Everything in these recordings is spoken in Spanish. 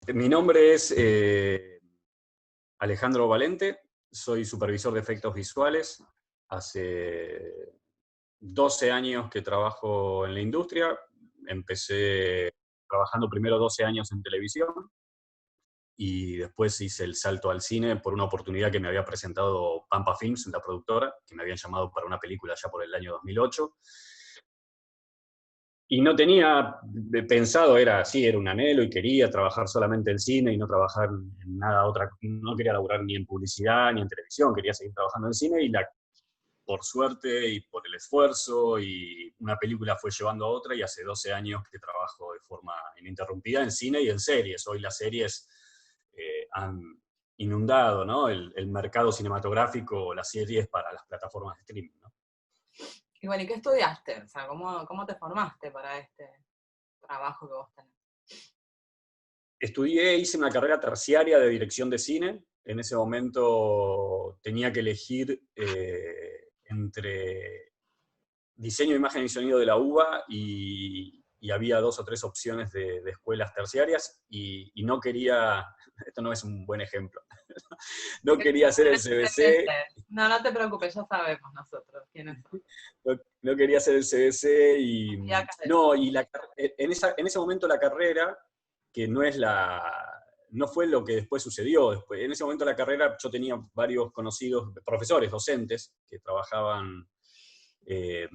Mi nombre es Alejandro Valente, soy supervisor de efectos visuales. Hace 12 años que trabajo en la industria. Empecé trabajando primero 12 años en televisión y después hice el salto al cine por una oportunidad que me había presentado Pampa Films, la productora, que me habían llamado para una película ya por el año 2008. Y no tenía pensado, era un anhelo y quería trabajar solamente en cine y no trabajar en nada otra, no quería laburar ni en publicidad ni en televisión, quería seguir trabajando en cine por suerte y por el esfuerzo y una película fue llevando a otra y hace 12 años que trabajo de forma ininterrumpida en cine y en series. Hoy las series han inundado, ¿no?, el mercado cinematográfico, las series para las plataformas de streaming, ¿no? Y bueno, ¿y qué estudiaste? O sea, ¿cómo te formaste para este trabajo que vos tenés? Hice una carrera terciaria de dirección de cine. En ese momento tenía que elegir entre diseño, imagen y sonido de la UBA y había 2 o 3 opciones de escuelas terciarias y no quería, esto no es un buen ejemplo, no quería hacer el CBC. No, no te preocupes, ya sabemos nosotros quiénes son. No quería hacer el CBC Y acá es. no, en ese momento la carrera, que no fue lo que después sucedió. En ese momento la carrera yo tenía varios conocidos profesores, docentes, que trabajaban, eh,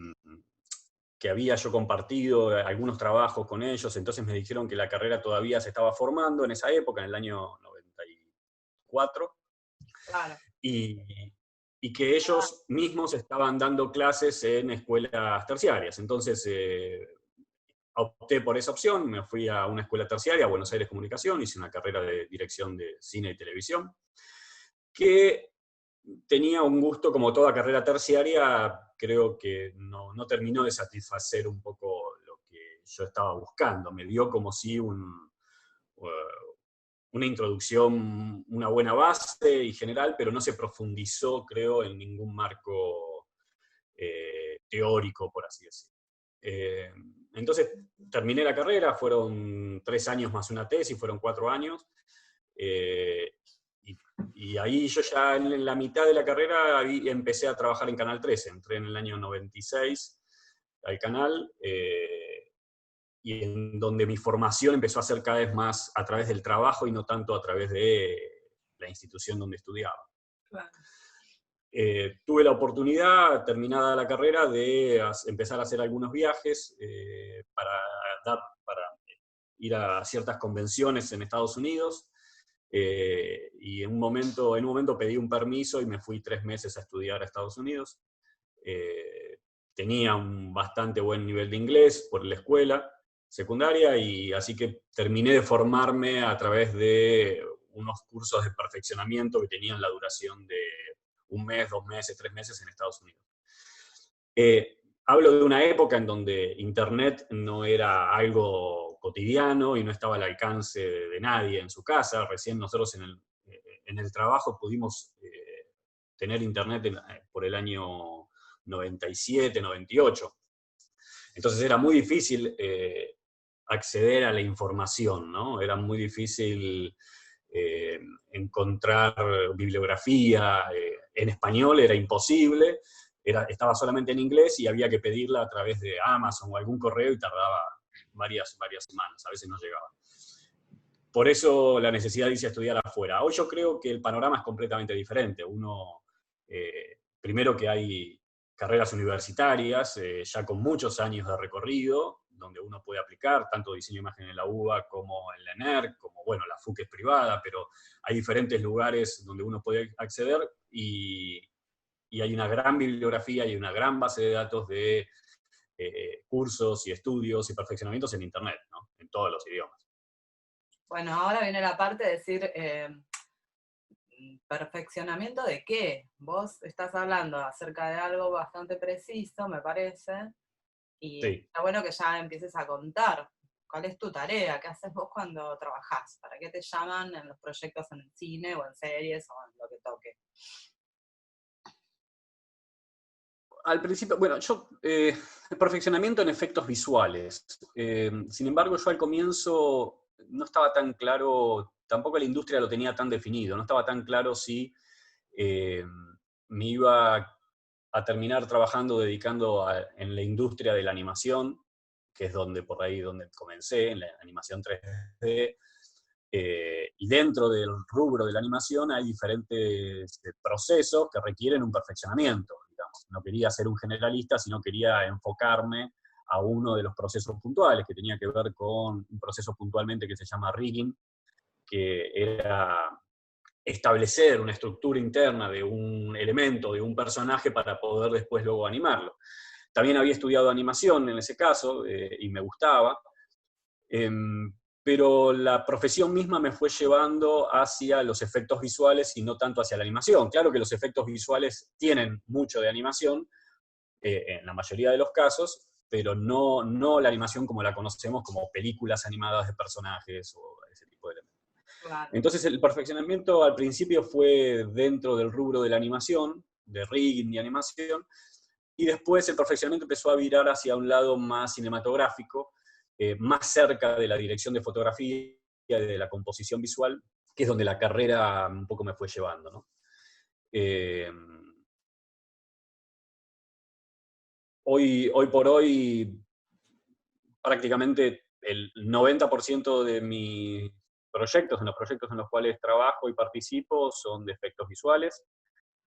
que había yo compartido algunos trabajos con ellos, entonces me dijeron que la carrera todavía se estaba formando en esa época, en el año 94, Claro. y, y que ellos mismos estaban dando clases en escuelas terciarias. Entonces opté por esa opción, me fui a una escuela terciaria, a Buenos Aires Comunicación, hice una carrera de dirección de cine y televisión, que tenía un gusto, como toda carrera terciaria, creo que no terminó de satisfacer un poco lo que yo estaba buscando. Me dio como si una introducción, una buena base y general, pero no se profundizó, creo, en ningún marco teórico, por así decirlo. Eh, entonces, terminé la carrera, fueron 3 años más una tesis, fueron 4 años, eh, y, y, ahí yo ya en la mitad de la carrera empecé a trabajar en Canal 13, entré en el año 96 al canal, y en donde mi formación empezó a ser cada vez más a través del trabajo y no tanto a través de la institución donde estudiaba. Claro. Tuve la oportunidad, terminada la carrera, de empezar a hacer algunos viajes para ir a ciertas convenciones en Estados Unidos, y en un momento pedí un permiso y me fui 3 meses a estudiar a Estados Unidos. Tenía un bastante buen nivel de inglés por la escuela secundaria, y así que terminé de formarme a través de unos cursos de perfeccionamiento que tenían la duración de 1 mes, 2 meses, 3 meses en Estados Unidos. Hablo de una época en donde Internet no era algo cotidiano y no estaba al alcance de nadie en su casa. Recién nosotros en el trabajo pudimos tener Internet por el año 97, 98. Entonces era muy difícil acceder a la información, ¿no? Era muy difícil encontrar bibliografía en español, era imposible, estaba solamente en inglés y había que pedirla a través de Amazon o algún correo y tardaba varias semanas, a veces no llegaba. Por eso la necesidad de irse a estudiar afuera. Hoy yo creo que el panorama es completamente diferente. Primero que hay carreras universitarias ya con muchos años de recorrido, donde uno puede aplicar tanto diseño de imagen en la UBA como en la ENERC, como, bueno, la FUC es privada, pero hay diferentes lugares donde uno puede acceder y hay una gran bibliografía y una gran base de datos de cursos y estudios y perfeccionamientos en Internet, ¿no? En todos los idiomas. Bueno, ahora viene la parte de decir, ¿perfeccionamiento de qué? Vos estás hablando acerca de algo bastante preciso, me parece, y Sí. está bueno que ya empieces a contar. ¿Cuál es tu tarea? ¿Qué haces vos cuando trabajás? ¿Para qué te llaman en los proyectos en el cine o en series o en lo que toque? Al principio, bueno, perfeccionamiento en efectos visuales. Sin embargo, yo al comienzo no estaba tan claro, tampoco la industria lo tenía tan definido, no estaba tan claro si eh, me iba a terminar trabajando, en la industria de la animación, que es donde por ahí donde comencé, en la animación 3D, y dentro del rubro de la animación hay diferentes procesos que requieren un perfeccionamiento, digamos. No quería ser un generalista, sino quería enfocarme a uno de los procesos puntuales, que tenía que ver con un proceso puntualmente que se llama rigging, que era establecer una estructura interna de un elemento, de un personaje, para poder después luego animarlo. También había estudiado animación en ese caso, y me gustaba, pero la profesión misma me fue llevando hacia los efectos visuales y no tanto hacia la animación. Claro que los efectos visuales tienen mucho de animación, en la mayoría de los casos, pero no la animación como la conocemos, como películas animadas de personajes o ese tipo de elementos. Claro. Entonces el perfeccionamiento al principio fue dentro del rubro de la animación, de rigging y animación, y después el perfeccionamiento empezó a virar hacia un lado más cinematográfico, más cerca de la dirección de fotografía y de la composición visual, que es donde la carrera un poco me fue llevando, ¿no? Eh, hoy por hoy, prácticamente el 90% de mis proyectos, en los proyectos en los cuales trabajo y participo, son de efectos visuales.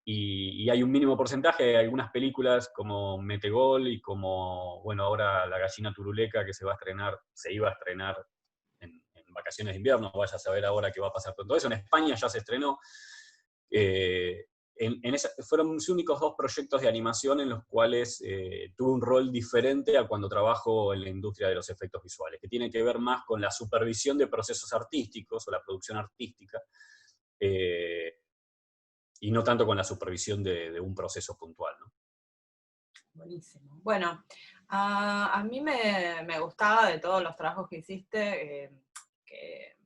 Y hay un mínimo porcentaje, hay algunas películas como Metegol y como, bueno, ahora La gallina turuleca, que se iba a estrenar en vacaciones de invierno, vaya a saber ahora qué va a pasar con todo eso. En España ya se estrenó. Eh, fueron mis únicos 2 proyectos de animación en los cuales tuve un rol diferente a cuando trabajo en la industria de los efectos visuales, que tiene que ver más con la supervisión de procesos artísticos o la producción artística, eh, y no tanto con la supervisión de un proceso puntual, ¿no? Buenísimo. Bueno, a mí me gustaba de todos los trabajos que hiciste, que,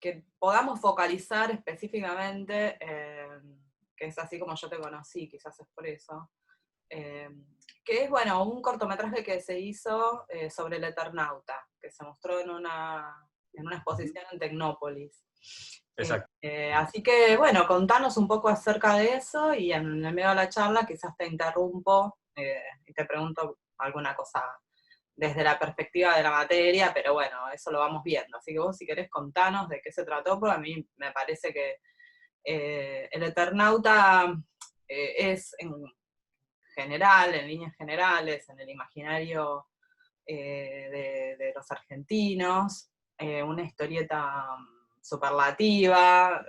que podamos focalizar específicamente, que es así como yo te conocí, quizás es por eso, eh, que es, bueno, un cortometraje que se hizo sobre el Eternauta, que se mostró en una exposición en Tecnópolis. Exacto. Así que, bueno, contanos un poco acerca de eso y en el medio de la charla quizás te interrumpo y te pregunto alguna cosa desde la perspectiva de la materia, pero bueno, eso lo vamos viendo. Así que vos, si querés, contanos de qué se trató, porque a mí me parece que el Eternauta es en general, en líneas generales, en el imaginario de los argentinos, una historieta superlativa,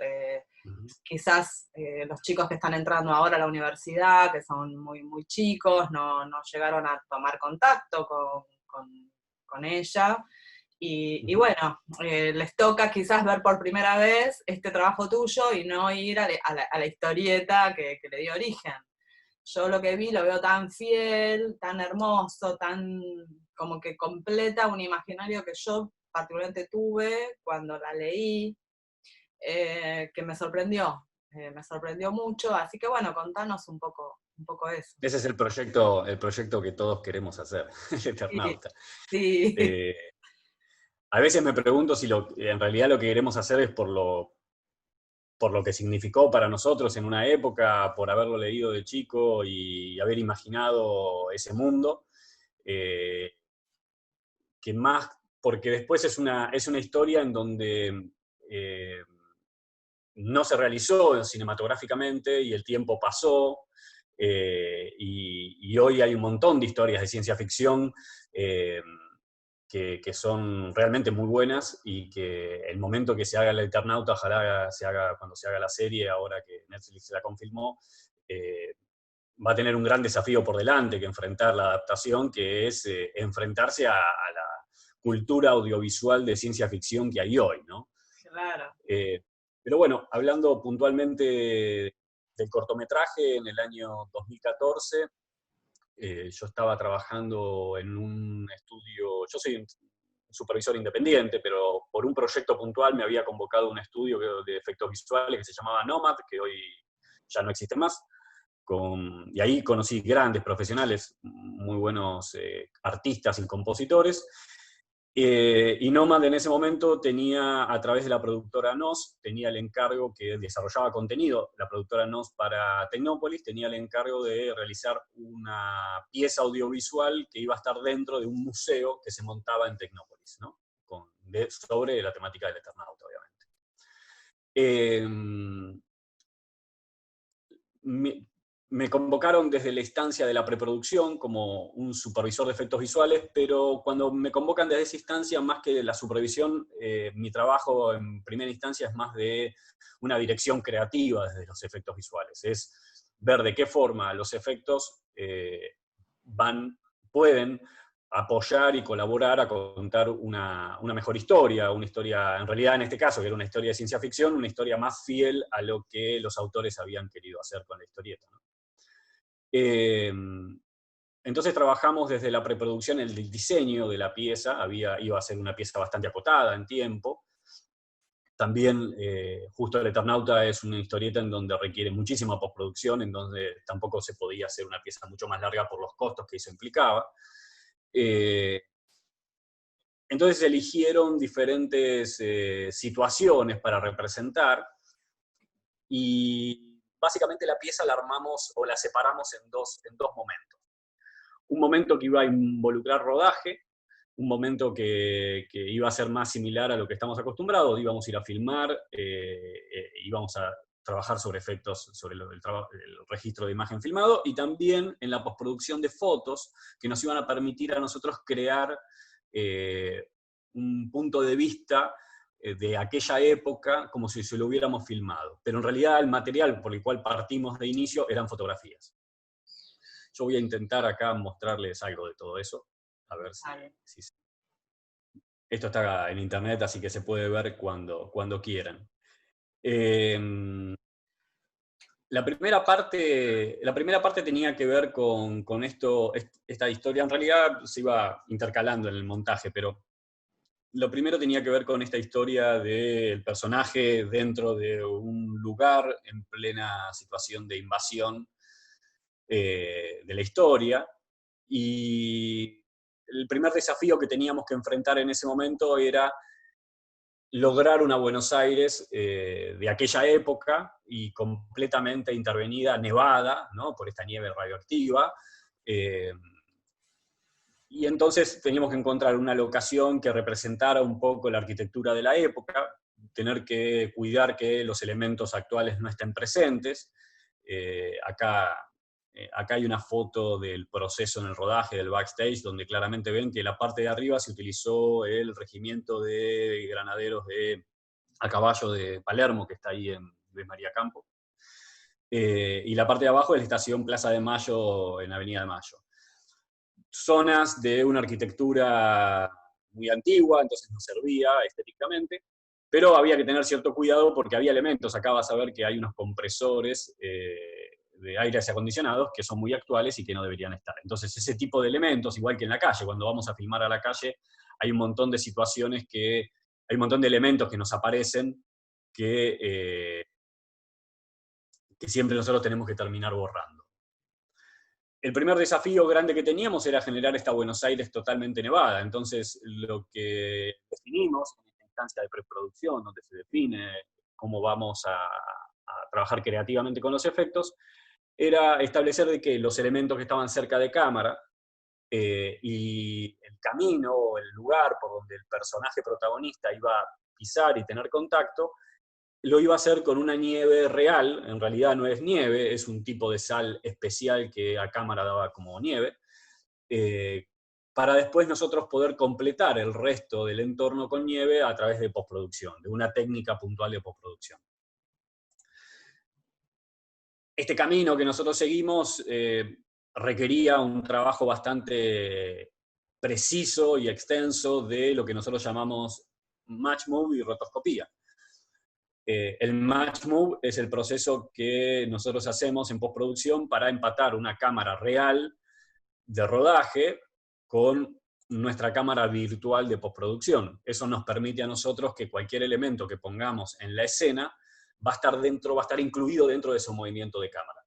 quizás los chicos que están entrando ahora a la universidad, que son muy, muy chicos, no llegaron a tomar contacto con ella. Y bueno, les toca quizás ver por primera vez este trabajo tuyo y no ir a la historieta que le dio origen. Yo lo que vi lo veo tan fiel, tan hermoso, tan como que completa un imaginario que yo particularmente tuve cuando la leí, que me sorprendió mucho, así que bueno, contanos un poco eso. Ese es el proyecto que todos queremos hacer, el Sí, Eternauta. sí, Eh, a veces me pregunto si en realidad lo que queremos hacer es por lo que significó para nosotros en una época, por haberlo leído de chico y haber imaginado ese mundo, eh, que más, porque después es una historia en donde eh, no se realizó cinematográficamente y el tiempo pasó, y hoy hay un montón de historias de ciencia ficción eh, que son realmente muy buenas y que el momento que se haga el Eternauta, ojalá se haga cuando se haga la serie, ahora que Netflix la confirmó, eh, va a tener un gran desafío por delante que enfrentar la adaptación, que es enfrentarse a la cultura audiovisual de ciencia ficción que hay hoy, ¿no? claro. Eh, pero bueno, hablando puntualmente del cortometraje, en el año 2014, yo estaba trabajando en un estudio, yo soy un supervisor independiente, pero por un proyecto puntual me había convocado un estudio de efectos visuales que se llamaba Nomad, que hoy ya no existe más, y ahí conocí grandes profesionales, muy buenos artistas y compositores, Y Nomad en ese momento tenía, a través de la productora NOS, tenía el encargo que desarrollaba contenido, la productora NOS para Tecnópolis, tenía el encargo de realizar una pieza audiovisual que iba a estar dentro de un museo que se montaba en Tecnópolis, ¿no? Sobre la temática del Eternauta, obviamente. Me convocaron desde la instancia de la preproducción como un supervisor de efectos visuales, pero cuando me convocan desde esa instancia, más que de la supervisión, mi trabajo en primera instancia es más de una dirección creativa desde los efectos visuales. Es ver de qué forma los efectos pueden apoyar y colaborar a contar una mejor historia, una historia, en realidad en este caso, que era una historia de ciencia ficción, una historia más fiel a lo que los autores habían querido hacer con la historieta, ¿no? Entonces trabajamos desde la preproducción, el diseño de la pieza, iba a ser una pieza bastante acotada en tiempo. También, justo el Eternauta es una historieta en donde requiere muchísima postproducción, en donde tampoco se podía hacer una pieza mucho más larga por los costos que eso implicaba. Entonces se eligieron diferentes situaciones para representar, y básicamente la pieza la armamos o la separamos en dos momentos. Un momento que iba a involucrar rodaje, un momento que iba a ser más similar a lo que estamos acostumbrados, íbamos a ir a filmar, íbamos a trabajar sobre efectos, sobre el registro de imagen filmado, y también en la postproducción de fotos que nos iban a permitir a nosotros crear un punto de vista de aquella época como si se lo hubiéramos filmado. Pero en realidad el material por el cual partimos de inicio eran fotografías. Yo voy a intentar acá mostrarles algo de todo eso, a ver si esto está en internet, así que se puede ver cuando quieran. La primera parte tenía que ver con esta historia. En realidad se iba intercalando en el montaje, pero lo primero tenía que ver con esta historia del personaje dentro de un lugar en plena situación de invasión de la historia. Y el primer desafío que teníamos que enfrentar en ese momento era lograr una Buenos Aires de aquella época y completamente intervenida, nevada, ¿no? Por esta nieve radioactiva. Y entonces teníamos que encontrar una locación que representara un poco la arquitectura de la época, tener que cuidar que los elementos actuales no estén presentes. Acá hay una foto del proceso en el rodaje, del backstage, donde claramente ven que la parte de arriba se utilizó el regimiento de granaderos a caballo de Palermo, que está ahí en Luis María Campo. Y la parte de abajo es la estación Plaza de Mayo, en Avenida de Mayo. Zonas de una arquitectura muy antigua, entonces no servía estéticamente, pero había que tener cierto cuidado porque había elementos. Acá vas a ver que hay unos compresores de aires acondicionados que son muy actuales y que no deberían estar. Entonces ese tipo de elementos, igual que en la calle, cuando vamos a filmar a la calle, hay un montón de situaciones hay un montón de elementos que nos aparecen que siempre nosotros tenemos que terminar borrando. El primer desafío grande que teníamos era generar esta Buenos Aires totalmente nevada. Entonces, lo que definimos en esta instancia de preproducción, donde se define cómo vamos a trabajar creativamente con los efectos, era establecer de que los elementos que estaban cerca de cámara y el camino o el lugar por donde el personaje protagonista iba a pisar y tener contacto, lo iba a hacer con una nieve real. En realidad no es nieve, es un tipo de sal especial que a cámara daba como nieve, para después nosotros poder completar el resto del entorno con nieve a través de postproducción, de una técnica puntual de postproducción. Este camino que nosotros seguimos requería un trabajo bastante preciso y extenso de lo que nosotros llamamos match move y rotoscopía. El match move es el proceso que nosotros hacemos en postproducción para empatar una cámara real de rodaje con nuestra cámara virtual de postproducción. Eso nos permite a nosotros que cualquier elemento que pongamos en la escena va a estar incluido dentro de ese movimiento de cámara.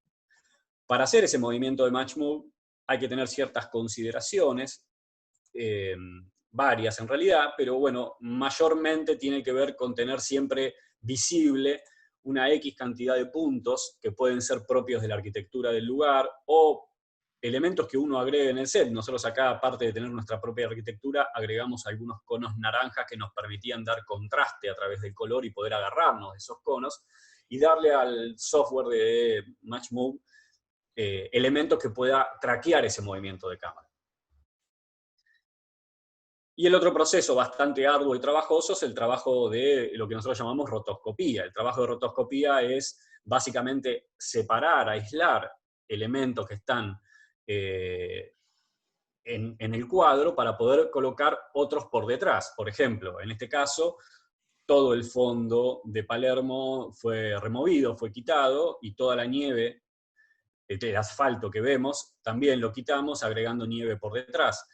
Para hacer ese movimiento de match move hay que tener ciertas consideraciones. varias en realidad, pero bueno, mayormente tiene que ver con tener siempre visible una X cantidad de puntos que pueden ser propios de la arquitectura del lugar o elementos que uno agregue en el set. Nosotros acá, aparte de tener nuestra propia arquitectura, agregamos algunos conos naranjas que nos permitían dar contraste a través del color y poder agarrarnos de esos conos y darle al software de MatchMove elementos que pueda traquear ese movimiento de cámara. Y el otro proceso bastante arduo y trabajoso es el trabajo de lo que nosotros llamamos rotoscopía. El trabajo de rotoscopía es básicamente separar, aislar elementos que están en el cuadro para poder colocar otros por detrás. Por ejemplo, en este caso, todo el fondo de Palermo fue removido, fue quitado, y toda la nieve, el asfalto que vemos, también lo quitamos agregando nieve por detrás.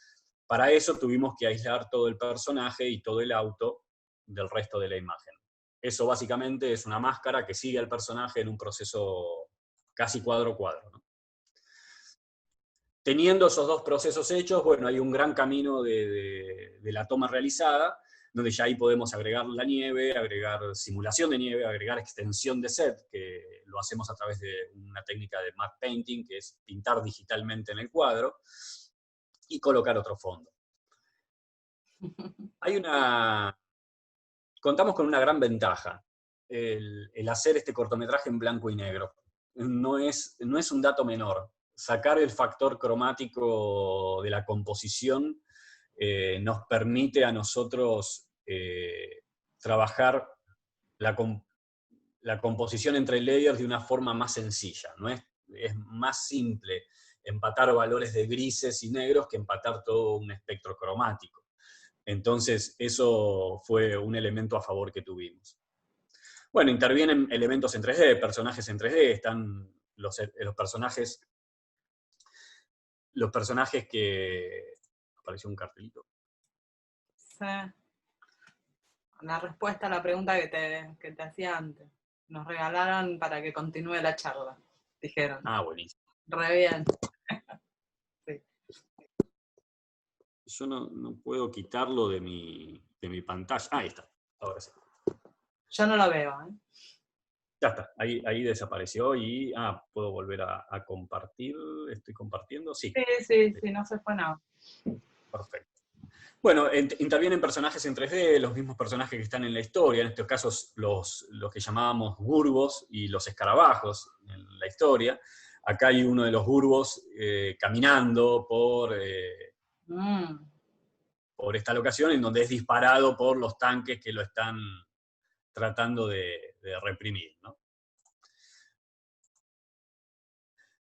Para eso tuvimos que aislar todo el personaje y todo el auto del resto de la imagen. Eso básicamente es una máscara que sigue al personaje en un proceso casi cuadro a cuadro, ¿no? Teniendo esos dos procesos hechos, bueno, hay un gran camino de la toma realizada, donde ya ahí podemos agregar la nieve, agregar simulación de nieve, agregar extensión de set, que lo hacemos a través de una técnica de matte painting, que es pintar digitalmente en el cuadro, y colocar otro fondo. Contamos con una gran ventaja, el hacer este cortometraje en blanco y negro. No es un dato menor. Sacar el factor cromático de la composición nos permite a nosotros trabajar la composición entre layers de una forma más sencilla, ¿no? Es más simple empatar valores de grises y negros que empatar todo un espectro cromático. Entonces, eso fue un elemento a favor que tuvimos. Bueno, intervienen elementos en 3D, personajes en 3D, están los personajes que... Apareció un cartelito. Sí. La respuesta a la pregunta que te hacía antes. Nos regalaron para que continúe la charla, dijeron. Ah, buenísimo. Re bien. Sí. Yo no puedo quitarlo de mi pantalla. Ah, ahí está, ahora sí. Yo no lo veo, ¿eh? Ya está, ahí desapareció y puedo volver a compartir. ¿Estoy compartiendo? Sí. Sí, no se fue nada. Perfecto. Bueno, intervienen personajes en 3D, los mismos personajes que están en la historia, en estos casos los que llamábamos Gurgos y los escarabajos en la historia. Acá hay uno de los Gurgos caminando por esta locación, en donde es disparado por los tanques que lo están tratando de reprimir, ¿no?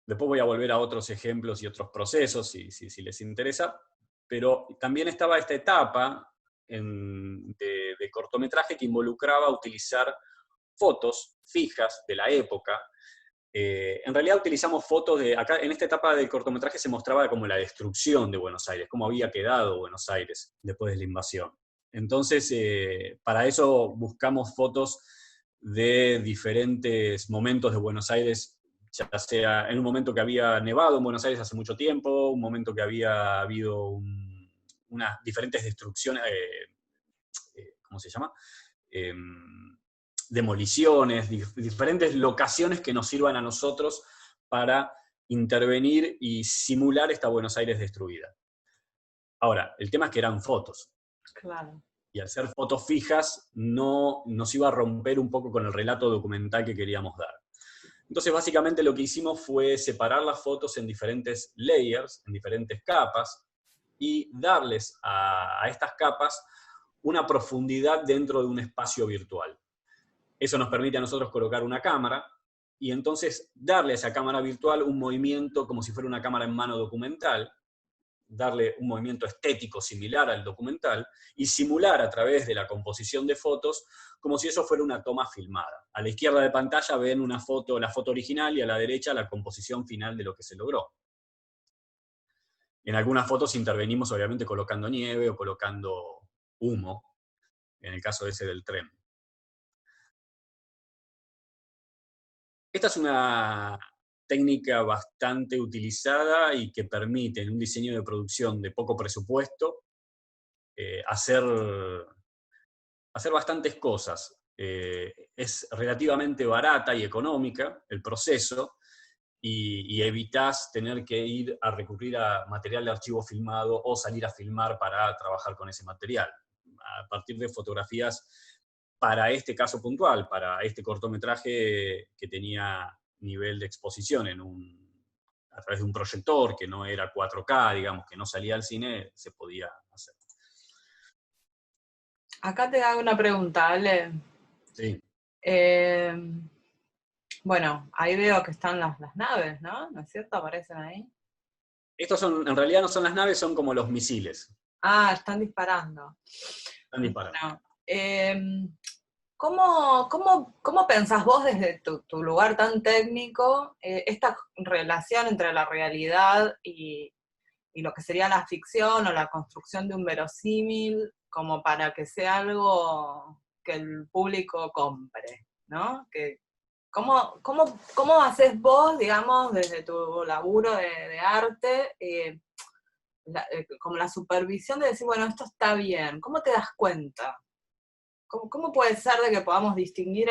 Después voy a volver a otros ejemplos y otros procesos, si les interesa, pero también estaba esta etapa de cortometraje que involucraba utilizar fotos fijas de la época. En realidad utilizamos fotos acá en esta etapa del cortometraje se mostraba como la destrucción de Buenos Aires, cómo había quedado Buenos Aires después de la invasión. Entonces, para eso buscamos fotos de diferentes momentos de Buenos Aires, ya sea en un momento que había nevado en Buenos Aires hace mucho tiempo, un momento que había habido unas diferentes destrucciones, ¿cómo se llama? Demoliciones, diferentes locaciones que nos sirvan a nosotros para intervenir y simular esta Buenos Aires destruida. Ahora, el tema es que eran fotos. Claro. Y al ser fotos fijas, no nos iba a romper un poco con el relato documental que queríamos dar. Entonces, básicamente lo que hicimos fue separar las fotos en diferentes layers, en diferentes capas, y darles a estas capas una profundidad dentro de un espacio virtual. Eso nos permite a nosotros colocar una cámara y entonces darle a esa cámara virtual un movimiento como si fuera una cámara en mano documental, darle un movimiento estético similar al documental y simular a través de la composición de fotos como si eso fuera una toma filmada. A la izquierda de pantalla ven una foto, la foto original, y a la derecha la composición final de lo que se logró. En algunas fotos intervenimos obviamente colocando nieve o colocando humo, en el caso ese del tren. Esta es una técnica bastante utilizada y que permite en un diseño de producción de poco presupuesto hacer bastantes cosas. Es relativamente barata y económica el proceso, y evitas tener que ir a recurrir a material de archivo filmado o salir a filmar para trabajar con ese material. A partir de fotografías para este caso puntual, para este cortometraje que tenía nivel de exposición a través de un proyector que no era 4K, digamos, que no salía al cine, se podía hacer. Acá te hago una pregunta, Ale. Sí. Eh, bueno, ahí veo que están las naves, ¿no? ¿No es cierto? Aparecen ahí. Estos son, en realidad no son las naves, son como los misiles. Ah, están disparando. Están disparando. Bueno, ¿cómo pensás vos desde tu lugar tan técnico esta relación entre la realidad y lo que sería la ficción o la construcción de un verosímil como para que sea algo que el público compre, ¿no? ¿Cómo haces vos, digamos, desde tu laburo de arte, como la supervisión de decir, bueno, esto está bien? ¿Cómo te das cuenta? ¿Cómo puede ser de que podamos distinguir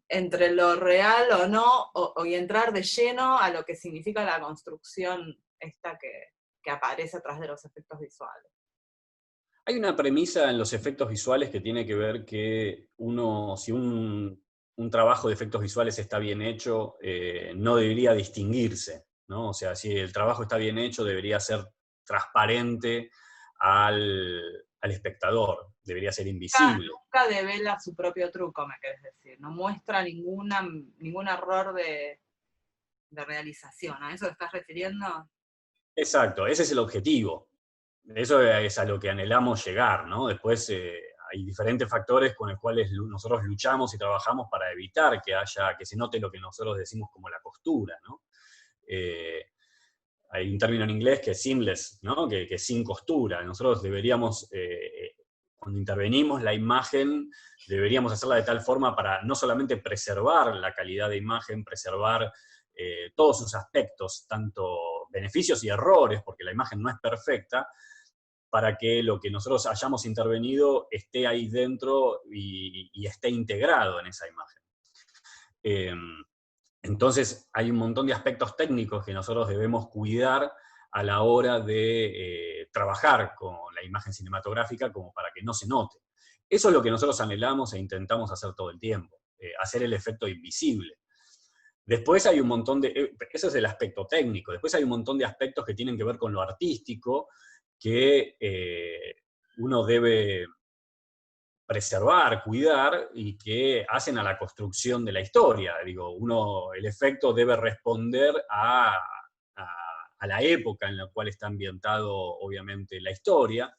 entre lo real o no, y entrar de lleno a lo que significa la construcción esta que aparece atrás de los efectos visuales? Hay una premisa en los efectos visuales que tiene que ver que si un trabajo de efectos visuales está bien hecho, no debería distinguirse, ¿no? O sea, si el trabajo está bien hecho, debería ser transparente al espectador, debería ser invisible. Nunca devela su propio truco, me querés decir. No muestra ningún error de realización. ¿A eso te estás refiriendo? Exacto, ese es el objetivo. Eso es a lo que anhelamos llegar, ¿no? Después hay diferentes factores con los cuales nosotros luchamos y trabajamos para evitar que se note lo que nosotros decimos como la costura, ¿no? Hay un término en inglés que es seamless, ¿no? Que es sin costura. Nosotros deberíamos, cuando intervenimos la imagen, deberíamos hacerla de tal forma para no solamente preservar la calidad de imagen, preservar todos sus aspectos, tanto beneficios y errores, porque la imagen no es perfecta, para que lo que nosotros hayamos intervenido esté ahí dentro y esté integrado en esa imagen. Entonces hay un montón de aspectos técnicos que nosotros debemos cuidar a la hora de trabajar con la imagen cinematográfica como para que no se note. Eso es lo que nosotros anhelamos e intentamos hacer todo el tiempo, hacer el efecto invisible. Después hay un montón eso es el aspecto técnico, después hay un montón de aspectos que tienen que ver con lo artístico, que uno debe preservar, cuidar, y que hacen a la construcción de la historia. Digo, el efecto debe responder a la época en la cual está ambientado, obviamente, la historia.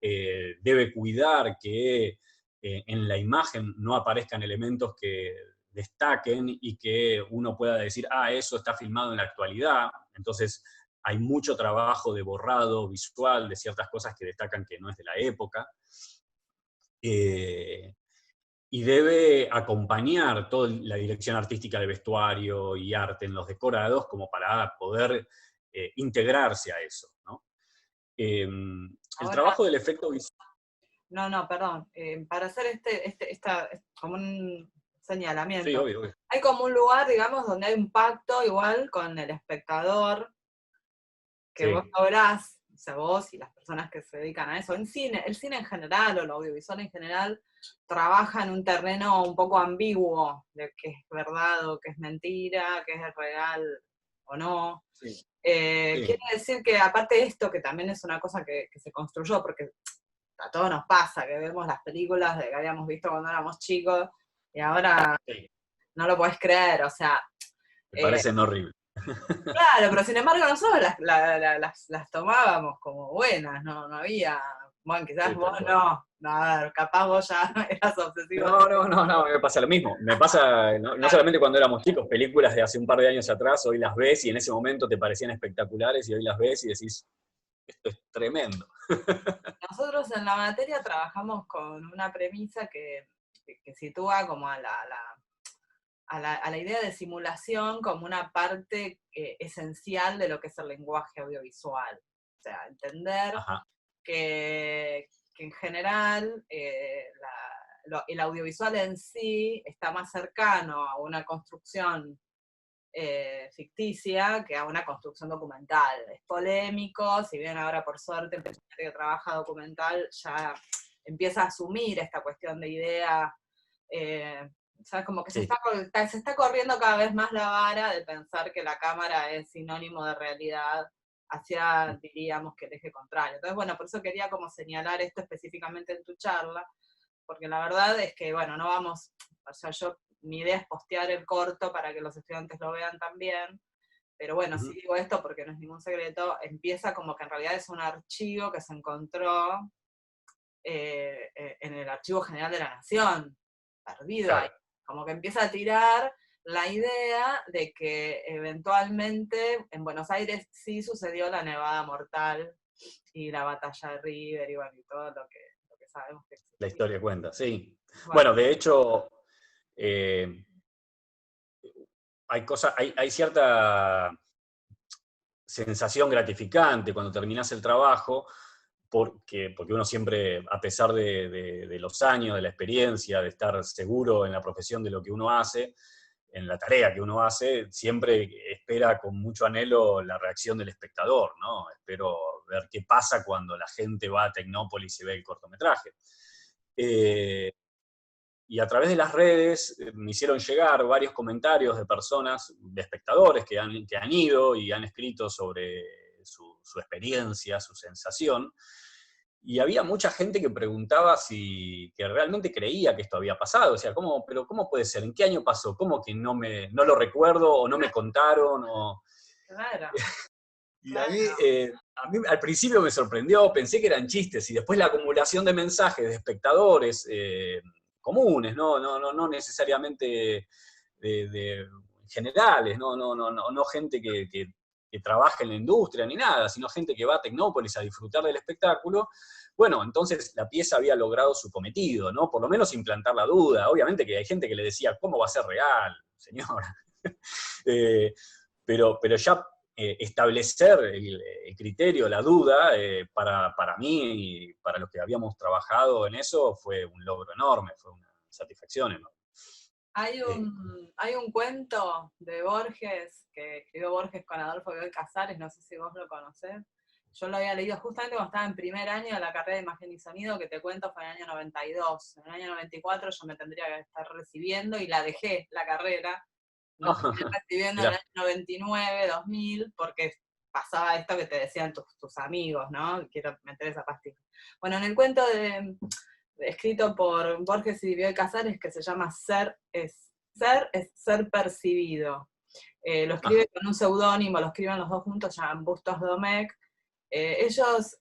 Debe cuidar que en la imagen no aparezcan elementos que destaquen y que uno pueda decir, eso está filmado en la actualidad. Entonces, hay mucho trabajo de borrado visual de ciertas cosas que destacan que no es de la época. Y debe acompañar toda la dirección artística de vestuario y arte en los decorados como para poder integrarse a eso, ¿no? El Ahora, trabajo del efecto visual. no, perdón. Para hacer como un Sí, señalamiento, obvio, obvio. hay como un lugar, digamos, donde hay un pacto igual con el espectador, que vos Sí. lográs, o sea, vos y las personas que se dedican a eso, el cine en general, o lo audiovisual en general, trabaja en un terreno un poco ambiguo, de qué es verdad o qué es mentira, qué es real o no. Sí, Quiere sí. decir que aparte de esto, que también es una cosa que se construyó, porque a todos nos pasa, que vemos las películas de que habíamos visto cuando éramos chicos, y ahora Sí. no lo podés creer, o sea, Me parecen horribles. claro, pero sin embargo nosotros las tomábamos como buenas, no había, bueno, quizás Sí, tal vos cual. no, a ver, capaz vos ya eras obsesivo. No, me pasa lo mismo. Me pasa no solamente cuando éramos chicos, películas de hace un par de años atrás, hoy las ves y en ese momento te parecían espectaculares y hoy las ves y decís, esto es tremendo. Nosotros en la materia trabajamos con una premisa que sitúa como a la idea de simulación como una parte esencial de lo que es el lenguaje audiovisual. O sea, entender Ajá. que en general el audiovisual en sí está más cercano a una construcción ficticia que a una construcción documental. Es polémico, si bien ahora por suerte el que trabaja documental ya empieza a asumir esta cuestión de idea, ¿sabes? Como que Sí. se está corriendo cada vez más la vara de pensar que la cámara es sinónimo de realidad hacia, diríamos, que el eje contrario. Entonces, bueno, por eso quería como señalar esto específicamente en tu charla, porque la verdad es que, bueno, no vamos, o sea, mi idea es postear el corto para que los estudiantes lo vean también, pero bueno, sí digo esto porque no es ningún secreto, empieza como que en realidad es un archivo que se encontró en el Archivo General de la Nación, perdido ahí. Claro. Como que empieza a tirar la idea de que eventualmente en Buenos Aires sí sucedió la nevada mortal y la batalla de River y bueno, y todo lo que sabemos que La existía. historia cuenta, sí. Bueno, Bueno, de hecho, hay cierta sensación gratificante cuando terminás el trabajo, porque uno siempre, a pesar de los años, de la experiencia, de estar seguro en la profesión de lo que uno hace, en la tarea que uno hace, siempre espera con mucho anhelo la reacción del espectador, ¿no? Espero ver qué pasa cuando la gente va a Tecnópolis y ve el cortometraje. Y a través de las redes me hicieron llegar varios comentarios de personas, de espectadores que han ido y han escrito sobre su experiencia, su sensación. Y había mucha gente que preguntaba que realmente creía que esto había pasado. O sea, pero ¿cómo puede ser? ¿En qué año pasó? ¿Cómo que no lo recuerdo o no me contaron? claro, Y claro. a mí al principio me sorprendió, pensé que eran chistes, y después la acumulación de mensajes de espectadores comunes, no necesariamente generales, no gente que trabaja en la industria ni nada, sino gente que va a Tecnópolis a disfrutar del espectáculo. Bueno, entonces la pieza había logrado su cometido, ¿no? Por lo menos implantar la duda. Obviamente que hay gente que le decía, ¿cómo va a ser real, señora? Pero ya establecer el criterio, la duda, para mí y para los que habíamos trabajado en eso, fue un logro enorme, fue una satisfacción enorme. Hay un cuento de Borges, que escribió Borges con Adolfo Bioy Casares, no sé si vos lo conocés. Yo lo había leído justamente cuando estaba en primer año de la carrera de Imagen y Sonido, que te cuento fue en el año 92. En el año 94 yo me tendría que estar recibiendo y la dejé, la carrera. Me terminé recibiendo en el Mirá, año 99, 2000, porque pasaba esto que te decían tus amigos, ¿no? Quiero meter esa pastilla. Bueno, en el cuento escrito por Borges y Bioy Casares, que se llama Ser es ser percibido. Lo escribe con un seudónimo, lo escriben los dos juntos, se llaman Bustos Domecq. Ellos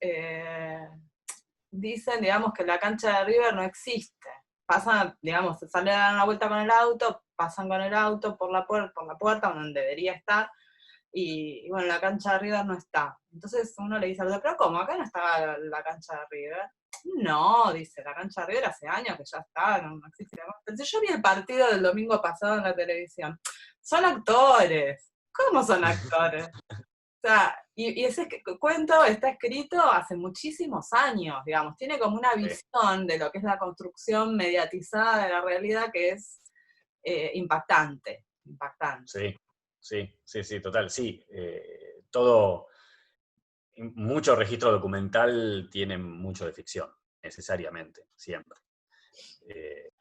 dicen, digamos, que la cancha de River no existe. Pasan, digamos, salen a dar una vuelta con el auto, pasan con el auto por la puerta donde debería estar, y bueno, la cancha de River no está. Entonces uno le dice al otro, pero ¿cómo? Acá no está la cancha de River. No, dice, la cancha de River hace años que ya está, no existe más. Entonces yo vi el partido del domingo pasado en la televisión. Son actores. ¿Cómo son actores? O sea, y ese cuento está escrito hace muchísimos años, digamos. Tiene como una sí, visión de lo que es la construcción mediatizada de la realidad que es impactante, impactante. sí, total, sí. Mucho registro documental tiene mucho de ficción, necesariamente, siempre. Eh,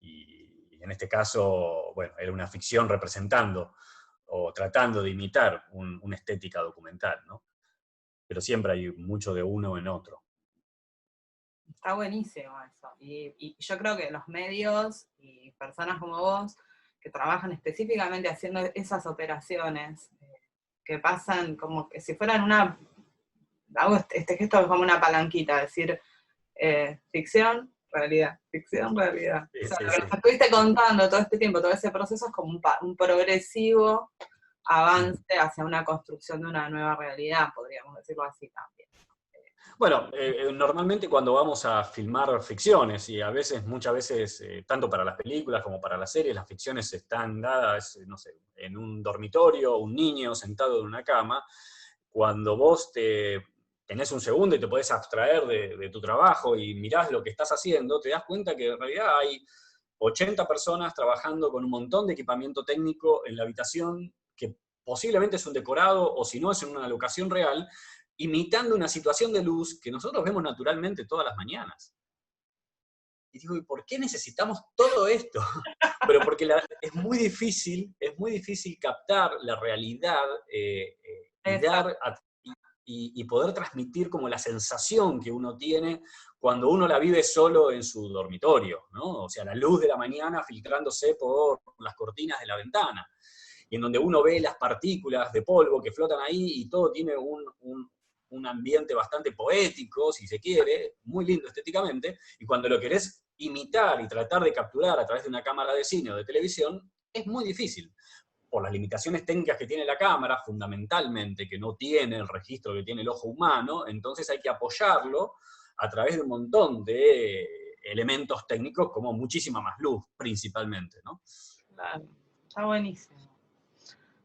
y en este caso, bueno, era una ficción representando o tratando de imitar una estética documental, ¿no? Pero siempre hay mucho de uno en otro. Está buenísimo eso. Y yo creo que los medios y personas como vos que trabajan específicamente haciendo esas operaciones, que pasan como que si fueran hago este gesto como una palanquita, decir ficción, realidad, ficción, realidad. O Sí, sea, sí, lo que sí. nos estuviste contando todo este tiempo, todo ese proceso es como un progresivo avance hacia una construcción de una nueva realidad, podríamos decirlo así también. Bueno, normalmente cuando vamos a filmar ficciones, y muchas veces, tanto para las películas como para las series, las ficciones están dadas, no sé, en un dormitorio, un niño sentado en una cama. Cuando vos tenés un segundo y te podés abstraer de tu trabajo y mirás lo que estás haciendo, te das cuenta que en realidad hay 80 personas trabajando con un montón de equipamiento técnico en la habitación, que posiblemente es un decorado, o si no es en una locación real, imitando una situación de luz que nosotros vemos naturalmente todas las mañanas. Y digo, ¿y por qué necesitamos todo esto? Pero porque es muy difícil captar la realidad y y poder transmitir como la sensación que uno tiene cuando uno la vive solo en su dormitorio, ¿no? O sea, la luz de la mañana filtrándose por las cortinas de la ventana, y en donde uno ve las partículas de polvo que flotan ahí y todo tiene un ambiente bastante poético, si se quiere, muy lindo estéticamente, y cuando lo querés imitar y tratar de capturar a través de una cámara de cine o de televisión, es muy difícil por las limitaciones técnicas que tiene la cámara, fundamentalmente, que no tiene el registro que tiene el ojo humano, entonces hay que apoyarlo a través de un montón de elementos técnicos, como muchísima más luz, principalmente, ¿no? Claro, está buenísimo.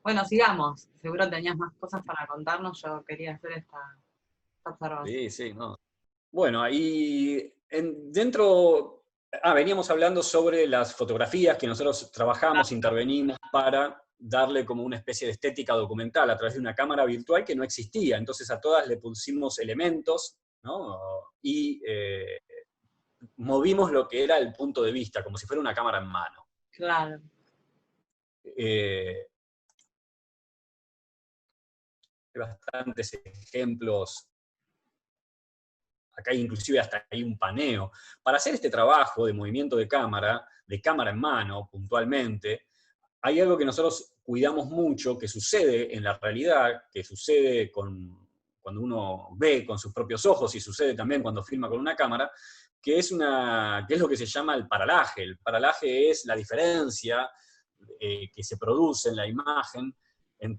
Bueno, sigamos. Seguro tenías más cosas para contarnos. Yo quería hacer esta observación. Sí, sí, no. Bueno, ahí veníamos hablando sobre las fotografías que nosotros trabajamos, intervenimos para darle como una especie de estética documental a través de una cámara virtual que no existía. Entonces a todas le pusimos elementos, ¿no? Y movimos lo que era el punto de vista, como si fuera una cámara en mano. Claro. Hay bastantes ejemplos. Acá inclusive hasta hay un paneo. Para hacer este trabajo de movimiento de cámara en mano, puntualmente, hay algo que nosotros cuidamos mucho, que sucede en la realidad, que sucede cuando uno ve con sus propios ojos y sucede también cuando filma con una cámara, que es lo que se llama el paralaje. El paralaje es la diferencia que se produce en la imagen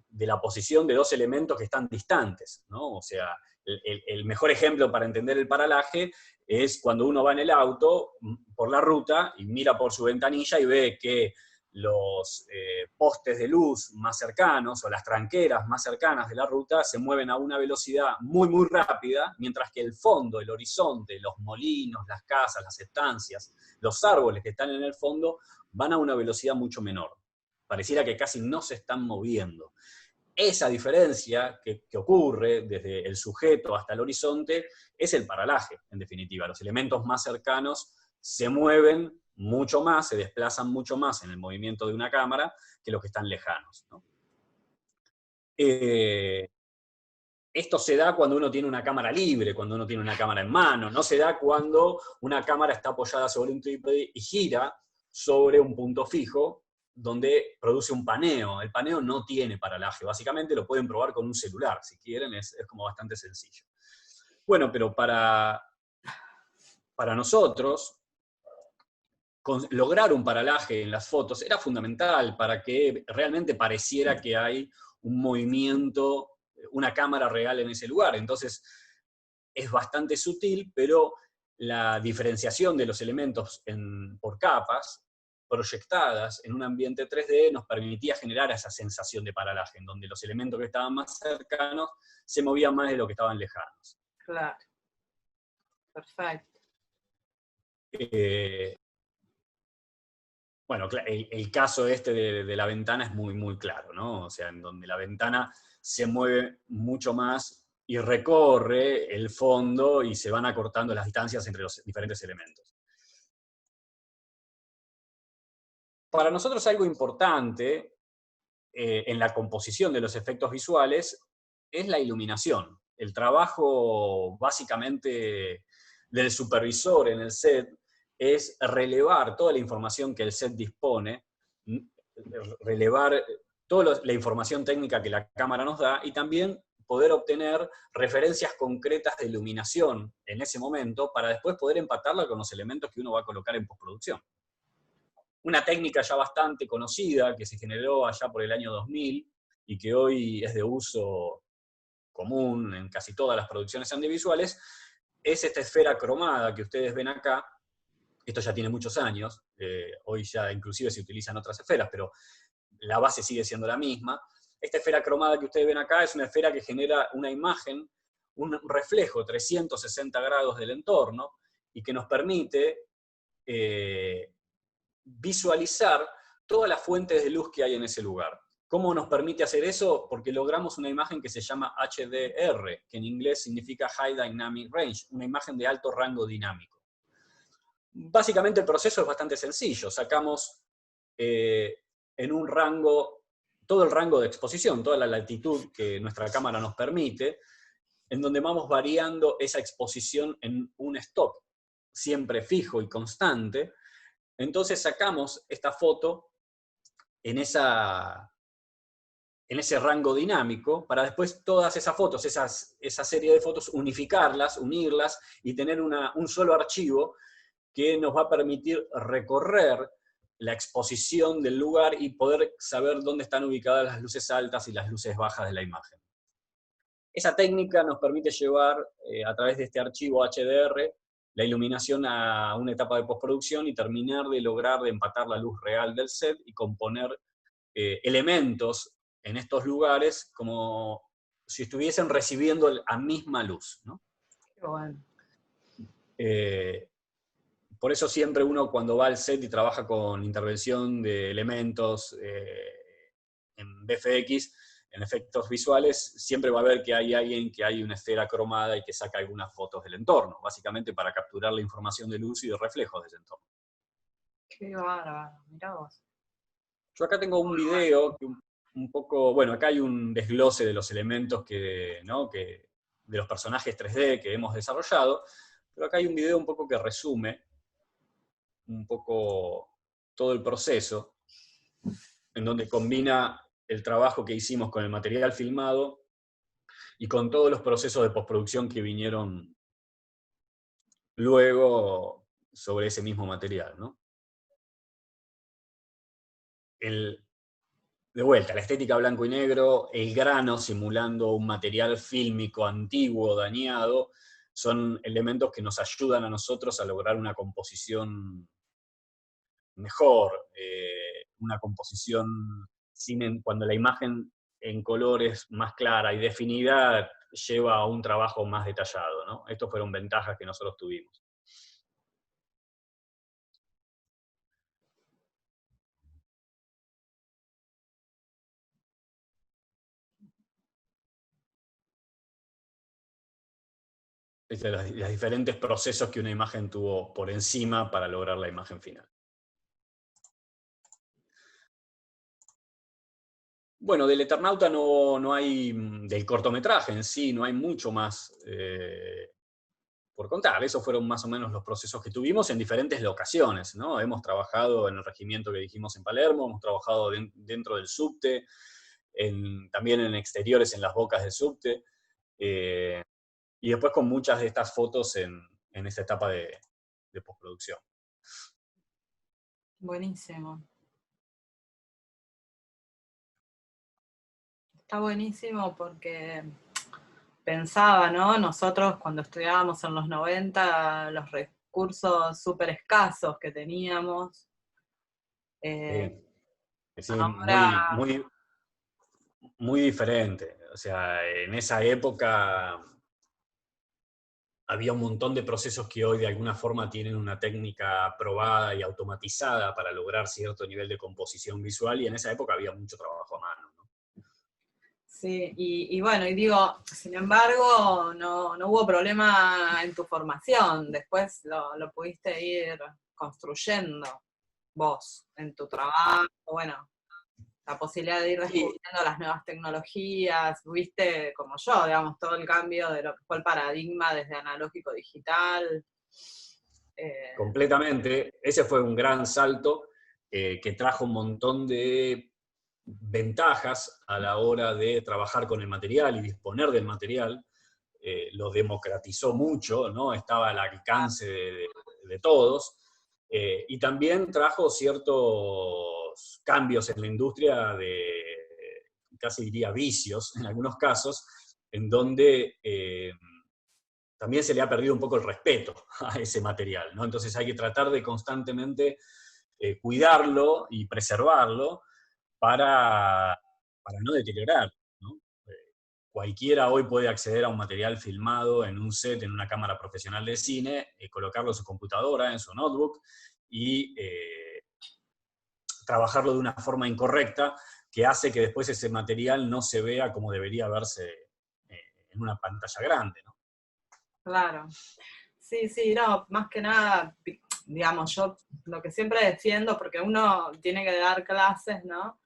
de la posición de dos elementos que están distantes, ¿no? O sea, el mejor ejemplo para entender el paralaje es cuando uno va en el auto por la ruta y mira por su ventanilla y ve que los postes de luz más cercanos o las tranqueras más cercanas de la ruta se mueven a una velocidad muy, muy rápida, mientras que el fondo, el horizonte, los molinos, las casas, las estancias, los árboles que están en el fondo van a una velocidad mucho menor. Pareciera que casi no se están moviendo. Esa diferencia que ocurre desde el sujeto hasta el horizonte es el paralaje, en definitiva. Los elementos más cercanos se mueven mucho más, se desplazan mucho más en el movimiento de una cámara que los que están lejanos, ¿no? Esto se da cuando uno tiene una cámara libre, cuando uno tiene una cámara en mano, no se da cuando una cámara está apoyada sobre un trípode y gira sobre un punto fijo, donde produce un paneo. El paneo no tiene paralaje, básicamente lo pueden probar con un celular, si quieren, es como bastante sencillo. Bueno, pero para nosotros, lograr un paralaje en las fotos era fundamental para que realmente pareciera que hay un movimiento, una cámara real en ese lugar. Entonces, es bastante sutil, pero la diferenciación de los elementos por capas, proyectadas en un ambiente 3D, nos permitía generar esa sensación de paralaje, en donde los elementos que estaban más cercanos se movían más de lo que estaban lejanos. Claro. Perfecto. Bueno, el caso este de la ventana es muy, muy claro, ¿no? O sea, en donde la ventana se mueve mucho más y recorre el fondo y se van acortando las distancias entre los diferentes elementos. Para nosotros algo importante en la composición de los efectos visuales es la iluminación. El trabajo básicamente del supervisor en el set es relevar toda la información que el set dispone, relevar toda la información técnica que la cámara nos da y también poder obtener referencias concretas de iluminación en ese momento para después poder empatarla con los elementos que uno va a colocar en postproducción. Una técnica ya bastante conocida que se generó allá por el año 2000 y que hoy es de uso común en casi todas las producciones audiovisuales, es esta esfera cromada que ustedes ven acá. Esto ya tiene muchos años, hoy ya inclusive se utilizan otras esferas, pero la base sigue siendo la misma. Esta esfera cromada que ustedes ven acá es una esfera que genera una imagen un reflejo 360 grados del entorno y que nos permite visualizar todas las fuentes de luz que hay en ese lugar. ¿Cómo nos permite hacer eso? Porque logramos una imagen que se llama HDR, que en inglés significa High Dynamic Range, una imagen de alto rango dinámico. Básicamente el proceso es bastante sencillo. Sacamos en un rango, todo el rango de exposición, toda la latitud que nuestra cámara nos permite, en donde vamos variando esa exposición en un stop, siempre fijo y constante. Entonces sacamos esta foto en ese rango dinámico, para después todas esas fotos, esa serie de fotos, unificarlas, unirlas y tener un solo archivo que nos va a permitir recorrer la exposición del lugar y poder saber dónde están ubicadas las luces altas y las luces bajas de la imagen. Esa técnica nos permite llevar, a través de este archivo HDR, la iluminación a una etapa de postproducción y terminar de lograr de empatar la luz real del set y componer elementos en estos lugares como si estuviesen recibiendo la misma luz, ¿no? Qué bueno. Por eso siempre uno cuando va al set y trabaja con intervención de elementos en VFX, en efectos visuales, siempre va a ver que hay alguien que hay una esfera cromada y que saca algunas fotos del entorno, básicamente para capturar la información de luz y de reflejos de ese entorno. Qué bárbaro, mirá vos. Yo acá tengo un video que un poco, bueno, acá hay un desglose de los elementos de los personajes 3D que hemos desarrollado, pero acá hay un video un poco que resume un poco todo el proceso, en donde combina el trabajo que hicimos con el material filmado y con todos los procesos de postproducción que vinieron luego sobre ese mismo material, ¿no? De vuelta, la estética blanco y negro, el grano simulando un material fílmico antiguo, dañado, son elementos que nos ayudan a nosotros a lograr una composición mejor, una composición cuando la imagen en color es más clara y definida, lleva a un trabajo más detallado, ¿no? Estas fueron ventajas que nosotros tuvimos. Los diferentes procesos que una imagen tuvo por encima para lograr la imagen final. Bueno, del Eternauta no hay, del cortometraje en sí, no hay mucho más por contar. Esos fueron más o menos los procesos que tuvimos en diferentes locaciones, ¿no? Hemos trabajado en el regimiento que dijimos en Palermo, hemos trabajado dentro del subte, también en exteriores, en las bocas del subte, y después con muchas de estas fotos en esta etapa de postproducción. Buenísimo. Está buenísimo porque pensaba, ¿no? Nosotros cuando estudiábamos en los 90, los recursos súper escasos que teníamos. Sí, Ahora, muy diferente. O sea, en esa época había un montón de procesos que hoy de alguna forma tienen una técnica probada y automatizada para lograr cierto nivel de composición visual, y en esa época había mucho trabajo a mano, ¿no? sí, y bueno, y digo, sin embargo, no hubo problema en tu formación, después lo pudiste ir construyendo vos, en tu trabajo, bueno, la posibilidad de ir Sí, descubriendo las nuevas tecnologías, viste, como yo, digamos, todo el cambio de lo que fue el paradigma desde analógico a digital. completamente. Ese fue un gran salto que trajo un montón de ventajas a la hora de trabajar con el material y disponer del material. Lo democratizó mucho, ¿no? Estaba al alcance de todos, y también trajo ciertos cambios en la industria casi diría vicios, en algunos casos, en donde también se le ha perdido un poco el respeto a ese material, ¿no? Entonces hay que tratar de constantemente cuidarlo y preservarlo para no deteriorar, ¿no? cualquiera hoy puede acceder a un material filmado en un set, en una cámara profesional de cine, colocarlo en su computadora, en su notebook, y trabajarlo de una forma incorrecta que hace que después ese material no se vea como debería verse en una pantalla grande, ¿no? Claro. Sí, sí, no, más que nada, digamos, yo lo que siempre defiendo, porque uno tiene que dar clases, ¿no?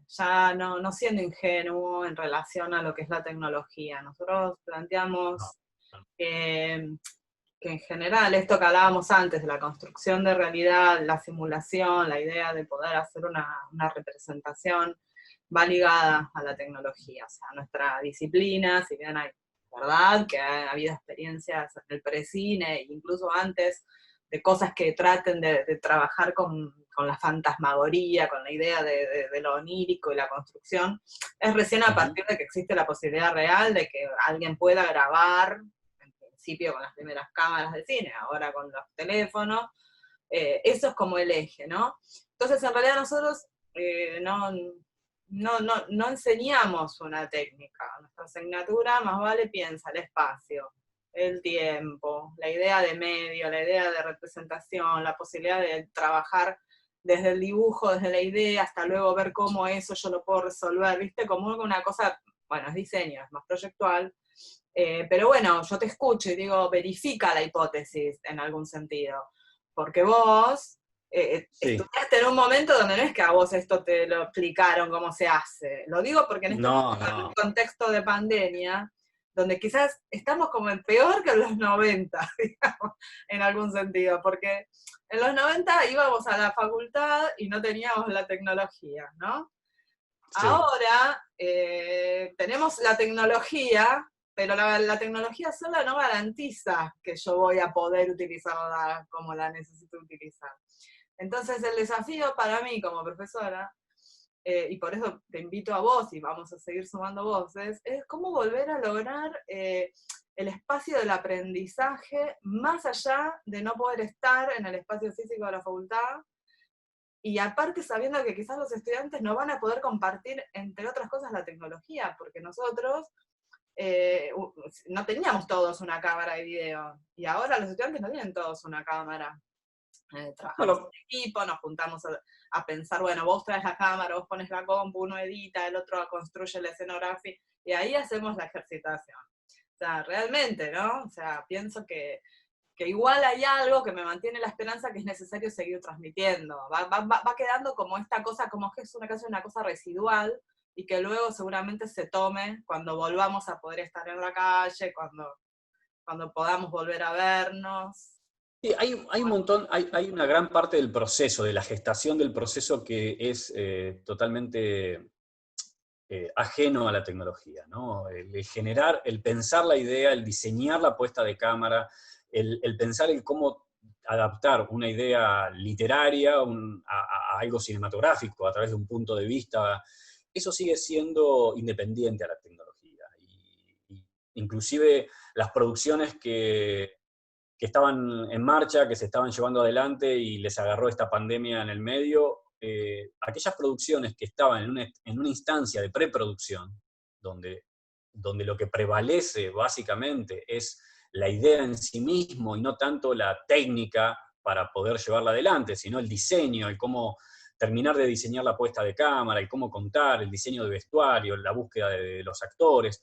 Ya no siendo ingenuo en relación a lo que es la tecnología. Nosotros No, planteamos no. que en general, esto que hablábamos antes, de la construcción de realidad, la simulación, la idea de poder hacer una representación, va ligada a la tecnología. O sea, nuestra disciplina, si bien hay verdad que ha habido experiencias en el precine, incluso antes, de cosas que traten de trabajar con la fantasmagoría, con la idea de lo onírico y la construcción, es recién a partir de que existe la posibilidad real de que alguien pueda grabar, en principio con las primeras cámaras de cine, ahora con los teléfonos, eso es como el eje, ¿no? Entonces, en realidad nosotros no enseñamos una técnica. Nuestra asignatura más vale piensa el espacio, el tiempo, la idea de medio, la idea de representación, la posibilidad de trabajar desde el dibujo, desde la idea, hasta luego ver cómo eso yo lo puedo resolver, ¿viste? Como una cosa, bueno, es diseño, es más proyectual, pero bueno, yo te escucho y digo, verifica la hipótesis en algún sentido, porque vos Sí. estudiaste en un momento donde no es que a vos esto te lo explicaron cómo se hace. Lo digo porque en este No, momento, en un no. contexto de pandemia, donde quizás estamos como en peor que en los 90, digamos, en algún sentido, porque en los 90 íbamos a la facultad y no teníamos la tecnología, ¿no? Sí. Ahora tenemos la tecnología, pero la tecnología sola no garantiza que yo voy a poder utilizarla como la necesito utilizar. Entonces el desafío para mí como profesora, y por eso te invito a vos y vamos a seguir sumando voces, es cómo volver a lograr el espacio del aprendizaje más allá de no poder estar en el espacio físico de la facultad, y aparte sabiendo que quizás los estudiantes no van a poder compartir, entre otras cosas, la tecnología, porque nosotros no teníamos todos una cámara de video, y ahora los estudiantes no tienen todos una cámara. Trabajamos Bueno, en equipo, nos juntamos a pensar, bueno, vos traes la cámara, vos pones la compu, uno edita, el otro construye la escenografía, y ahí hacemos la ejercitación. O sea, realmente, ¿no? O sea, pienso que igual hay algo que me mantiene la esperanza que es necesario seguir transmitiendo. Va quedando como esta cosa, como que es una cosa residual, y que luego seguramente se tome cuando volvamos a poder estar en la calle, cuando podamos volver a vernos. sí, hay un montón, hay una gran parte del proceso, de la gestación del proceso que es totalmente ajeno a la tecnología, ¿no? El generar, el pensar la idea, el diseñar la puesta de cámara, el pensar en cómo adaptar una idea literaria a algo cinematográfico a través de un punto de vista, eso sigue siendo independiente a la tecnología. Y inclusive las producciones que estaban en marcha, que se estaban llevando adelante y les agarró esta pandemia en el medio, aquellas producciones que estaban en una instancia de preproducción, donde lo que prevalece básicamente es la idea en sí mismo y no tanto la técnica para poder llevarla adelante, sino el diseño, el cómo terminar de diseñar la puesta de cámara, el cómo contar, el diseño de vestuario, la búsqueda de los actores.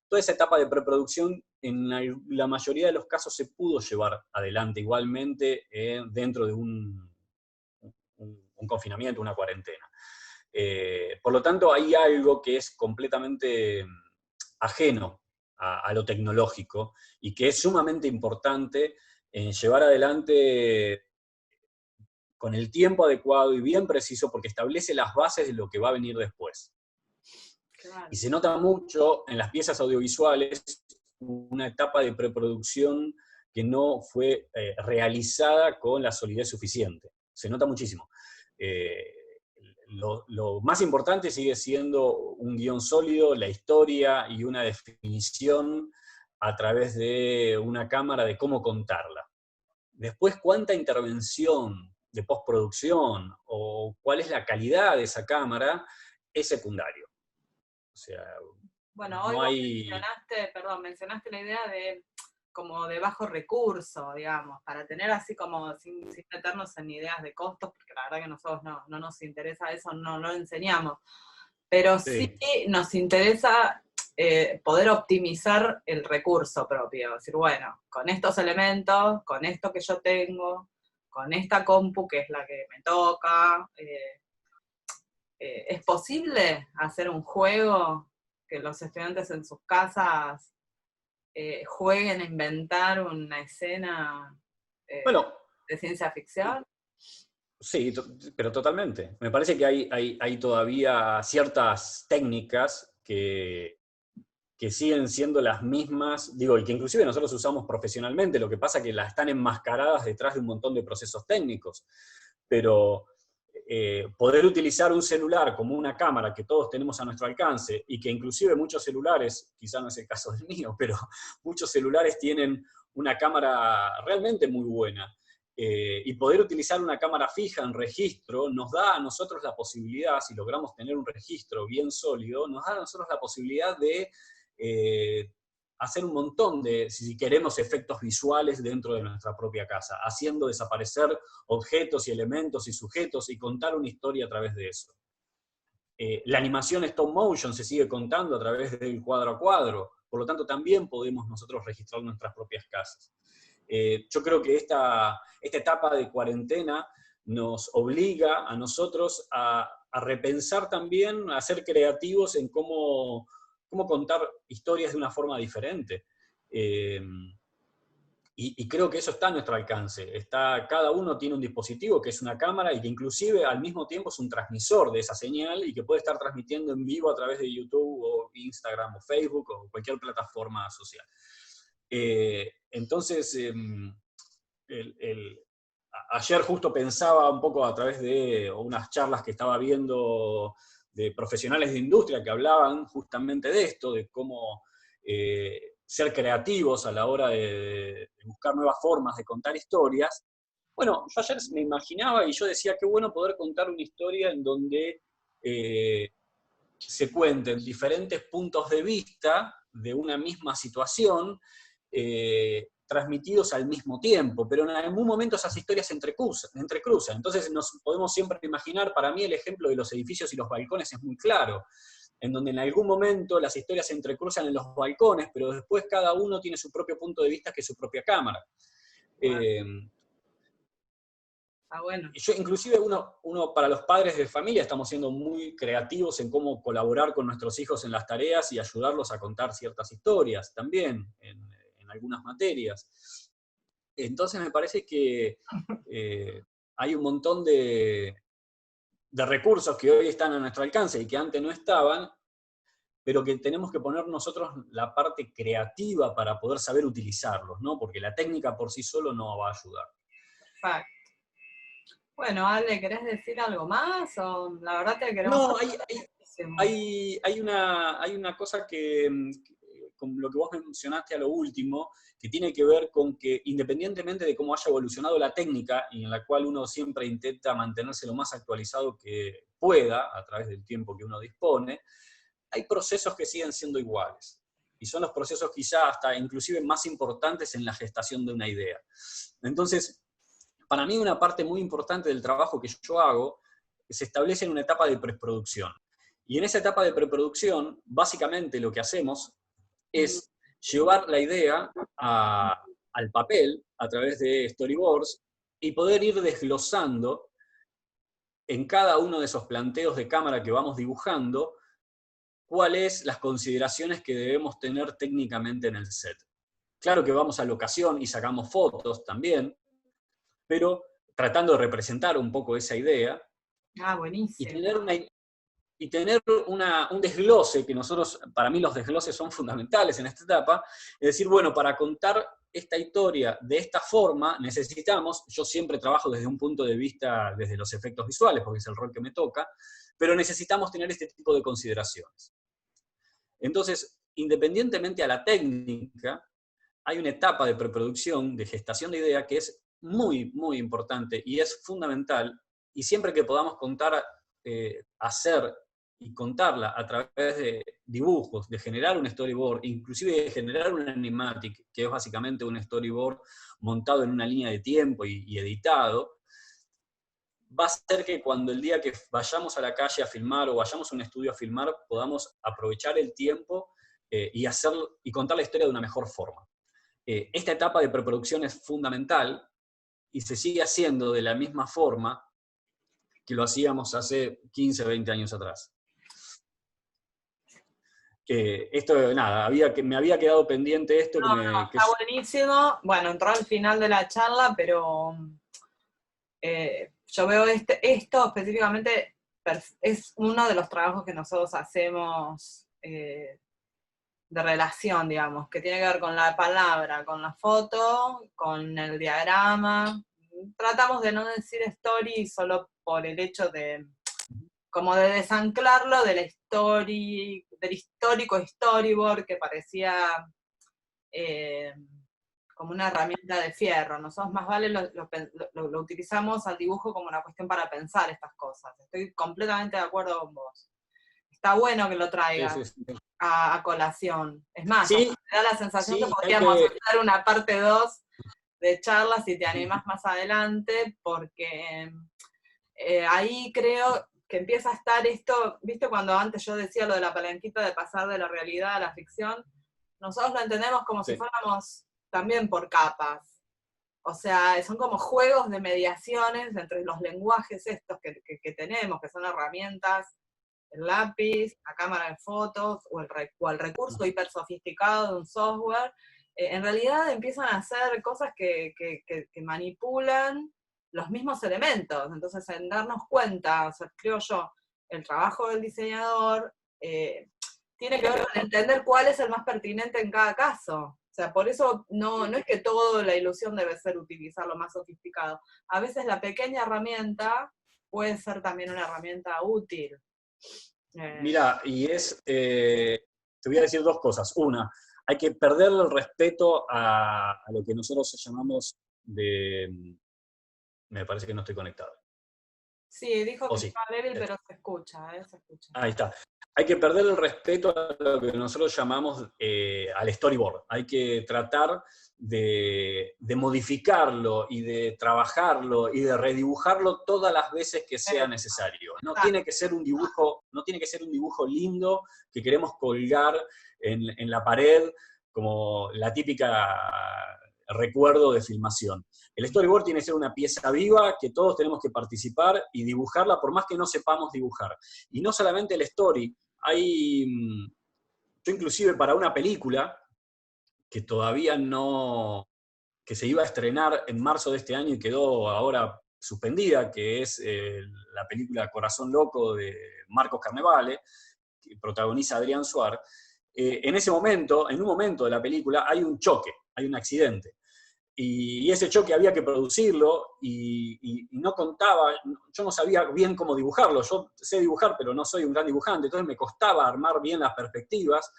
Toda esa etapa de preproducción, en la mayoría de los casos, se pudo llevar adelante igualmente dentro de un confinamiento, una cuarentena. Por lo tanto, hay algo que es completamente ajeno a lo tecnológico y que es sumamente importante en llevar adelante con el tiempo adecuado y bien preciso, porque establece las bases de lo que va a venir después. Y Claro. se nota mucho en las piezas audiovisuales una etapa de preproducción que no fue realizada con la solidez suficiente. Se nota muchísimo. Lo más importante sigue siendo un guión sólido, la historia y una definición a través de una cámara de cómo contarla. Después, cuánta intervención de postproducción o cuál es la calidad de esa cámara es secundario. O sea, Bueno, hoy No vos hay... mencionaste la idea de como de bajo recurso, digamos, para tener así como, sin meternos en ideas de costos, porque la verdad que nosotros no nos interesa eso, no lo enseñamos, pero sí Sí. nos interesa poder optimizar el recurso propio, decir, bueno, con estos elementos, con esto que yo tengo, con esta compu que es la que me toca, ¿es posible hacer un juego que los estudiantes en sus casas jueguen a inventar una escena Bueno, de ciencia ficción? sí, pero totalmente. Me parece que hay todavía ciertas técnicas que siguen siendo las mismas, digo, y que inclusive nosotros usamos profesionalmente, lo que pasa es que las están enmascaradas detrás de un montón de procesos técnicos. Pero poder utilizar un celular como una cámara que todos tenemos a nuestro alcance, y que inclusive muchos celulares, quizá no es el caso del mío, pero muchos celulares tienen una cámara realmente muy buena. Y poder utilizar una cámara fija en registro nos da a nosotros la posibilidad, si logramos tener un registro bien sólido, nos da a nosotros la posibilidad de hacer un montón de, si queremos, efectos visuales dentro de nuestra propia casa, haciendo desaparecer objetos y elementos y sujetos y contar una historia a través de eso. La animación stop motion se sigue contando a través del cuadro a cuadro, por lo tanto también podemos nosotros registrar nuestras propias casas. Yo creo que esta etapa de cuarentena nos obliga a nosotros a repensar también, a ser creativos en cómo contar historias de una forma diferente. Y creo que eso está a nuestro alcance. Cada uno tiene un dispositivo que es una cámara y que inclusive al mismo tiempo es un transmisor de esa señal y que puede estar transmitiendo en vivo a través de YouTube o Instagram o Facebook o cualquier plataforma social. Entonces, ayer justo pensaba un poco a través de unas charlas que estaba viendo de profesionales de industria que hablaban justamente de esto, de cómo ser creativos a la hora de buscar nuevas formas de contar historias. Bueno, yo ayer me imaginaba y yo decía, qué bueno poder contar una historia en donde se cuenten diferentes puntos de vista de una misma situación, transmitidos al mismo tiempo, pero en algún momento esas historias se entrecruzan. Entonces nos podemos siempre imaginar, para mí el ejemplo de los edificios y los balcones es muy claro, en donde en algún momento las historias se entrecruzan en los balcones, pero después cada uno tiene su propio punto de vista, que es su propia cámara. Bueno. Yo, inclusive uno, para los padres de familia, estamos siendo muy creativos en cómo colaborar con nuestros hijos en las tareas y ayudarlos a contar ciertas historias también, en algunas materias. Entonces me parece que hay un montón de recursos que hoy están a nuestro alcance y que antes no estaban, pero que tenemos que poner nosotros la parte creativa para poder saber utilizarlos, ¿no? Porque la técnica por sí solo no va a ayudar. Exacto. Bueno, Ale, ¿querés decir algo más? O la verdad te queremos... No, hay una cosa que, con lo que vos mencionaste a lo último, que tiene que ver con que independientemente de cómo haya evolucionado la técnica, y en la cual uno siempre intenta mantenerse lo más actualizado que pueda, a través del tiempo que uno dispone, hay procesos que siguen siendo iguales. Y son los procesos quizá hasta inclusive más importantes en la gestación de una idea. Entonces, para mí una parte muy importante del trabajo que yo hago se establece en una etapa de preproducción. Y en esa etapa de preproducción, básicamente lo que hacemos es llevar la idea al papel a través de storyboards y poder ir desglosando en cada uno de esos planteos de cámara que vamos dibujando cuáles las consideraciones que debemos tener técnicamente en el set. Claro que vamos a locación y sacamos fotos también, pero tratando de representar un poco esa idea. Ah, buenísimo. Y tener un desglose, que nosotros, para mí los desgloses son fundamentales en esta etapa, es decir, bueno, para contar esta historia de esta forma necesitamos, yo siempre trabajo desde un punto de vista, desde los efectos visuales, porque es el rol que me toca, pero necesitamos tener este tipo de consideraciones. Entonces, independientemente a la técnica, hay una etapa de preproducción, de gestación de idea, que es muy, muy importante y es fundamental, y siempre que podamos contar, hacer y contarla a través de dibujos, de generar un storyboard, inclusive de generar un animatic, que es básicamente un storyboard montado en una línea de tiempo y editado, va a ser que cuando el día que vayamos a la calle a filmar o vayamos a un estudio a filmar, podamos aprovechar el tiempo y contar la historia de una mejor forma. Esta etapa de preproducción es fundamental y se sigue haciendo de la misma forma que lo hacíamos hace 15, 20 años atrás. Esto, nada, me había quedado pendiente esto. Está buenísimo. Bueno, entró al final de la charla, pero yo veo esto específicamente, es uno de los trabajos que nosotros hacemos de relación, digamos, que tiene que ver con la palabra, con la foto, con el diagrama. Tratamos de no decir story solo por el hecho de, como de desanclarlo de la del histórico storyboard que parecía como una herramienta de fierro. Nosotros más vale lo utilizamos al dibujo como una cuestión para pensar estas cosas. Estoy completamente de acuerdo con vos. Está bueno que lo traigas. Sí, sí, sí. A colación. Es más, sí, me da la sensación que podríamos hacer una parte 2 de charlas si te animás más adelante, porque ahí creo que empieza a estar esto, ¿viste cuando antes yo decía lo de la palanquita de pasar de la realidad a la ficción? Nosotros lo entendemos como si fuéramos también por capas. O sea, son como juegos de mediaciones entre los lenguajes estos que tenemos, que son herramientas, el lápiz, la cámara de fotos o el recurso hiper sofisticado de un software. En realidad empiezan a hacer cosas que manipulan los mismos elementos. Entonces, en darnos cuenta, o sea, creo yo, el trabajo del diseñador tiene que ver con entender cuál es el más pertinente en cada caso. O sea, por eso no es que toda la ilusión debe ser utilizar lo más sofisticado. A veces la pequeña herramienta puede ser también una herramienta útil. Mira, te voy a decir dos cosas. Una, hay que perderle el respeto a lo que nosotros llamamos me parece que no estoy conectado. Sí, dijo que estaba débil, pero se escucha, se escucha. Ahí está. Hay que perder el respeto a lo que nosotros llamamos al storyboard. Hay que tratar de modificarlo y de trabajarlo y de redibujarlo todas las veces que sea necesario. No tiene que ser un dibujo lindo que queremos colgar en la pared como la típica recuerdo de filmación. El storyboard tiene que ser una pieza viva que todos tenemos que participar y dibujarla por más que no sepamos dibujar. Y no solamente el story, yo inclusive para una película que todavía no, que se iba a estrenar en marzo de este año y quedó ahora suspendida, que es la película Corazón Loco de Marcos Carnevale, que protagoniza Adrián Suar. En un momento de la película hay un choque, hay un accidente. Y ese choque había que producirlo y no contaba, yo no sabía bien cómo dibujarlo. Yo sé dibujar, pero no soy un gran dibujante, entonces me costaba armar bien las perspectivas.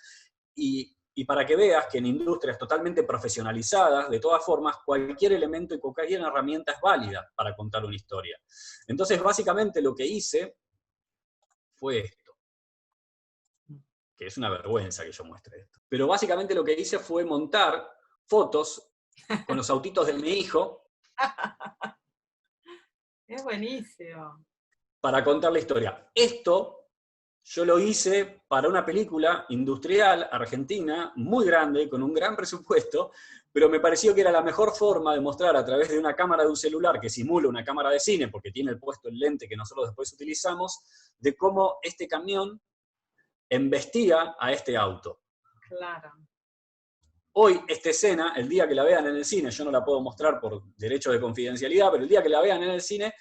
Y para que veas que en industrias totalmente profesionalizadas, de todas formas, cualquier elemento y cualquier herramienta es válida para contar una historia. Entonces, básicamente lo que hice fue esto. Que es una vergüenza que yo muestre esto. Pero básicamente lo que hice fue montar fotos con los autitos de mi hijo. Es buenísimo. Para contar la historia. Esto yo lo hice para una película industrial argentina, muy grande, con un gran presupuesto, pero me pareció que era la mejor forma de mostrar a través de una cámara de un celular que simula una cámara de cine, porque tiene el puesto el lente que nosotros después utilizamos, de cómo este camión embestía a este auto. Claro. Hoy, esta escena, el día que la vean en el cine, yo no la puedo mostrar por derechos de confidencialidad, pero el día que la vean en el cine,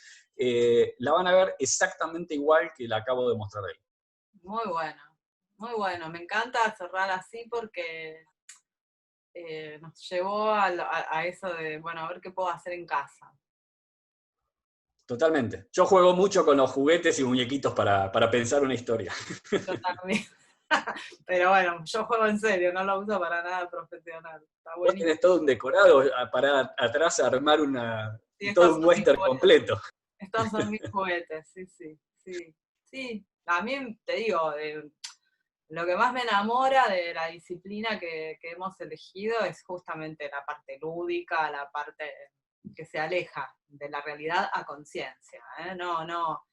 la van a ver exactamente igual que la acabo de mostrar ahí. Muy bueno, muy bueno. Me encanta cerrar así porque nos llevó a eso de, bueno, a ver qué puedo hacer en casa. Totalmente. Yo juego mucho con los juguetes y muñequitos para pensar una historia. Yo también. Pero bueno, yo juego en serio, no lo uso para nada profesional. Está Vos tenés todo un decorado para atrás armar todo un western completo. Estos son mis juguetes, sí. Sí, a mí te digo, lo que más me enamora de la disciplina que hemos elegido es justamente la parte lúdica, la parte que se aleja de la realidad a conciencia, ¿eh? No,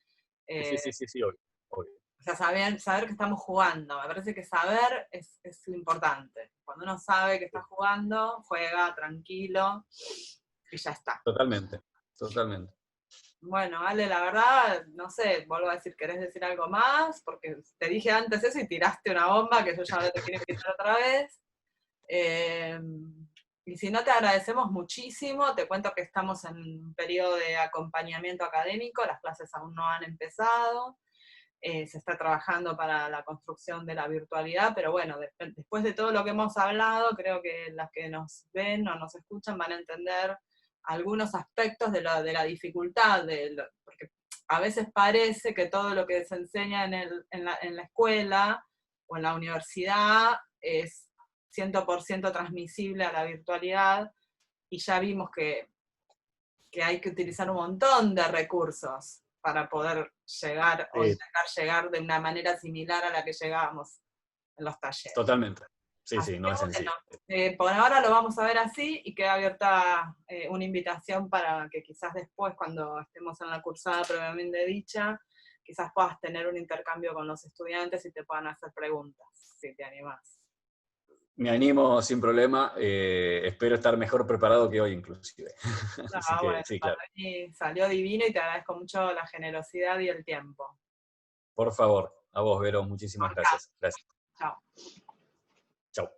Sí, eh, sí, sí, sí, obvio, obvio. o sea, saber que estamos jugando. Me parece que saber es lo importante. Cuando uno sabe que está jugando, juega tranquilo y ya está. Totalmente, totalmente. Bueno, Ale, la verdad, no sé, vuelvo a decir, ¿querés decir algo más? Porque te dije antes eso y tiraste una bomba que yo ya no te quiero invitar otra vez. Eh, y si no, te agradecemos muchísimo. Te cuento que estamos en un periodo de acompañamiento académico, las clases aún no han empezado. Se está trabajando para la construcción de la virtualidad, pero bueno, después de todo lo que hemos hablado, creo que las que nos ven o nos escuchan van a entender algunos aspectos de la dificultad, porque a veces parece que todo lo que se enseña en la escuela o en la universidad es 100% transmisible a la virtualidad, y ya vimos que hay que utilizar un montón de recursos para poder llegar o Sí, intentar llegar de una manera similar a la que llegábamos en los talleres. totalmente. Sí, Así sí, no que es bueno, sencillo. por ahora lo vamos a ver así, y queda abierta una invitación para que quizás después, cuando estemos en la cursada previamente dicha, quizás puedas tener un intercambio con los estudiantes y te puedan hacer preguntas, si te animás. Me animo sin problema, espero estar mejor preparado que hoy inclusive. Así Ah, bueno, que sí, para claro. mí salió divino y te agradezco mucho la generosidad y el tiempo. Por favor, a vos, Vero, muchísimas Acá, gracias. Gracias. chao. Chau.